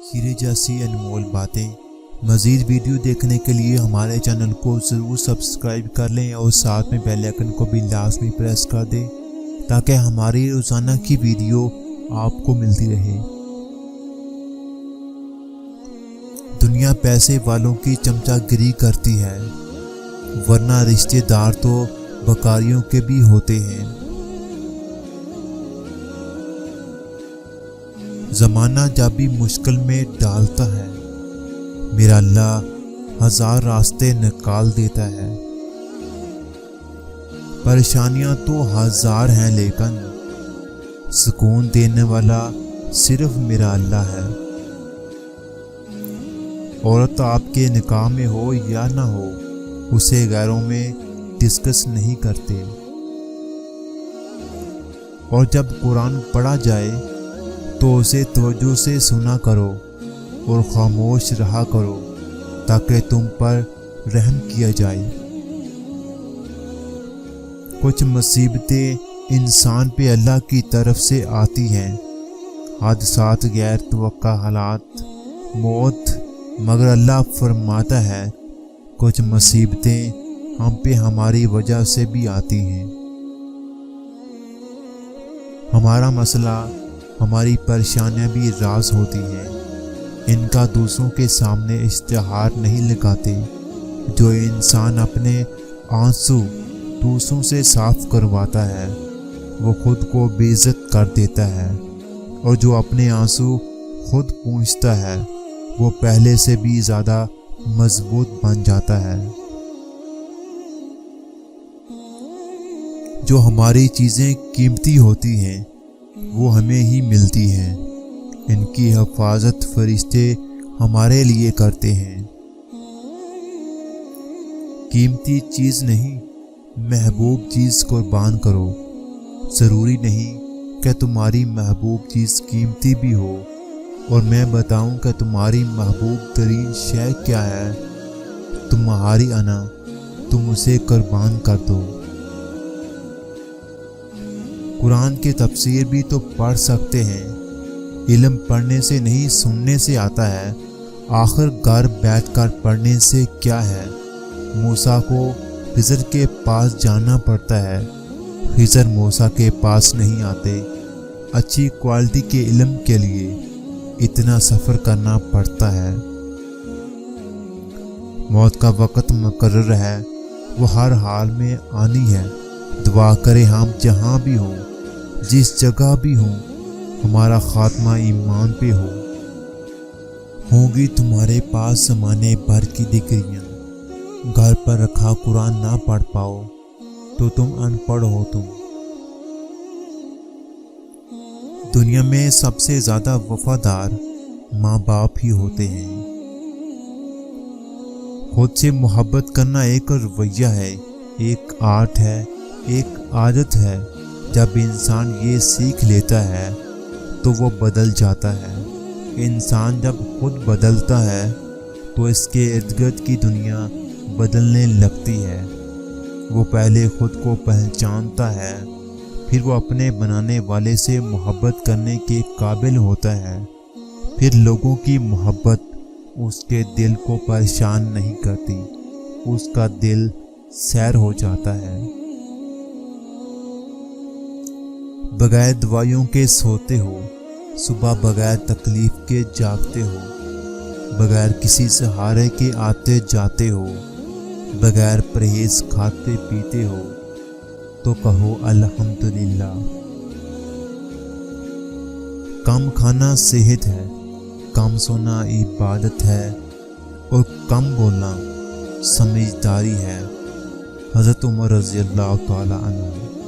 हीरे जैसी अनमोल बातें। मज़ीद वीडियो देखने के लिए हमारे चैनल को ज़रूर सब्सक्राइब कर लें और साथ में बेल आइकन को भी लाजमी प्रेस कर दें ताकि हमारी रोज़ाना की वीडियो आपको मिलती रहे। दुनिया पैसे वालों की चमचागिरी करती है, वरना रिश्तेदार तो बकारियों के भी होते हैं। ज़माना जब भी मुश्किल में डालता है, मेरा अल्लाह हज़ार रास्ते निकाल देता है। परेशानियां तो हज़ार हैं, लेकिन सुकून देने वाला सिर्फ मेरा अल्लाह है। औरत आपके निकाह में हो या ना हो, उसे गैरों में डिस्कस नहीं करते। और जब कुरान पढ़ा जाए तो उसे तवज्जो से सुना करो और खामोश रहा करो ताकि तुम पर रहम किया जाए। कुछ मुसीबतें इंसान पे अल्लाह की तरफ से आती हैं, हादसात, गैर तवक्का हालात, मौत, मगर अल्लाह फरमाता है कुछ मुसीबतें हम पे हमारी वजह से भी आती हैं। हमारा मसला, हमारी परेशानियां भी राज होती हैं, इनका दूसरों के सामने इश्तिहार नहीं लगाते। जो इंसान अपने आंसू दूसरों से साफ करवाता है वो खुद को बेइज्जत कर देता है, और जो अपने आंसू खुद पूंछता है वो पहले से भी ज़्यादा मजबूत बन जाता है। जो हमारी चीज़ें कीमती होती हैं वो हमें ही मिलती हैं, इनकी हिफाजत फरिश्ते हमारे लिए करते हैं। कीमती चीज़ नहीं, महबूब चीज़ कुर्बान करो। ज़रूरी नहीं कि तुम्हारी महबूब चीज़ कीमती भी हो, और मैं बताऊं कि तुम्हारी महबूब तरीन शय क्या है। तुम्हारी अना, तुम उसे कुर्बान कर दो। कुरान की तफसीर भी तो पढ़ सकते हैं। इल्म पढ़ने से नहीं, सुनने से आता है। आखिर घर बैठकर पढ़ने से क्या है। मूसा को खिज़र के पास जाना पड़ता है, खिज़र मूसा के पास नहीं आते। अच्छी क्वालिटी के इल्म के लिए इतना सफ़र करना पड़ता है। मौत का वक़्त मुकर्रर है, वो हर हाल में आनी है। दुआ करें हम जहाँ भी हों, जिस जगह भी हों, हमारा खात्मा ईमान पे हो। होंगी तुम्हारे पास ज़माने भर की डिग्रियाँ, घर पर रखा कुरान ना पढ़ पाओ तो तुम अनपढ़ हो। तुम दुनिया में सबसे ज़्यादा वफादार माँ बाप ही होते हैं। खुद से मोहब्बत करना एक रवैया है, एक आर्ट है, एक आदत है। जब इंसान ये सीख लेता है तो वो बदल जाता है। इंसान जब खुद बदलता है तो इसके इर्द गिर्द की दुनिया बदलने लगती है। वो पहले खुद को पहचानता है, फिर वो अपने बनाने वाले से मोहब्बत करने के काबिल होता है। फिर लोगों की मोहब्बत उसके दिल को परेशान नहीं करती, उसका दिल सैर हो जाता है। बगैर दवाइयों के सोते हो, सुबह बगैर तकलीफ के जागते हो, बगैर किसी सहारे के आते जाते हो, बगैर परहेज खाते पीते हो, तो कहो अल्हम्दुलिल्लाह। कम खाना सेहत है, कम सोना इबादत है, और कम बोलना समझदारी है। हज़रत उमर रज़ियल्लाहु ताला अन्हु।